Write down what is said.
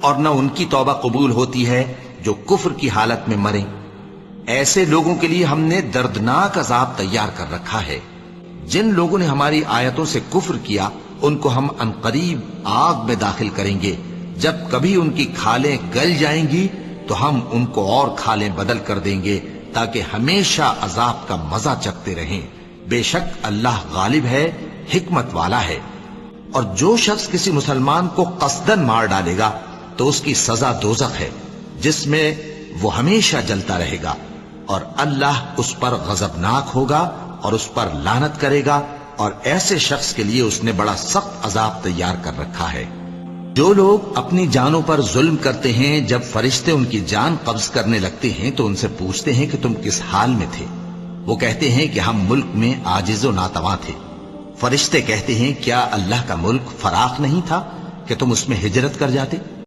اور نہ ان کی توبہ قبول ہوتی ہے جو کفر کی حالت میں مریں۔ ایسے لوگوں کے لیے ہم نے دردناک عذاب تیار کر رکھا ہے۔ جن لوگوں نے ہماری آیتوں سے کفر کیا ان کو ہم عنقریب آگ میں داخل کریں گے۔ جب کبھی ان کی کھالیں گل جائیں گی تو ہم ان کو اور کھالیں بدل کر دیں گے تاکہ ہمیشہ عذاب کا مزہ چکھتے رہیں۔ بے شک اللہ غالب ہے، حکمت والا ہے۔ اور جو شخص کسی مسلمان کو قصدن مار ڈالے گا تو اس کی سزا دوزخ ہے، جس میں وہ ہمیشہ جلتا رہے گا، اور اللہ اس پر غضبناک ہوگا اور اس پر لعنت کرے گا، اور ایسے شخص کے لیے اس نے بڑا سخت عذاب تیار کر رکھا ہے۔ جو لوگ اپنی جانوں پر ظلم کرتے ہیں، جب فرشتے ان کی جان قبض کرنے لگتے ہیں تو ان سے پوچھتے ہیں کہ تم کس حال میں تھے؟ وہ کہتے ہیں کہ ہم ملک میں عاجز و ناتواں تھے۔ فرشتے کہتے ہیں کیا اللہ کا ملک فراخ نہیں تھا کہ تم اس میں ہجرت کر جاتے؟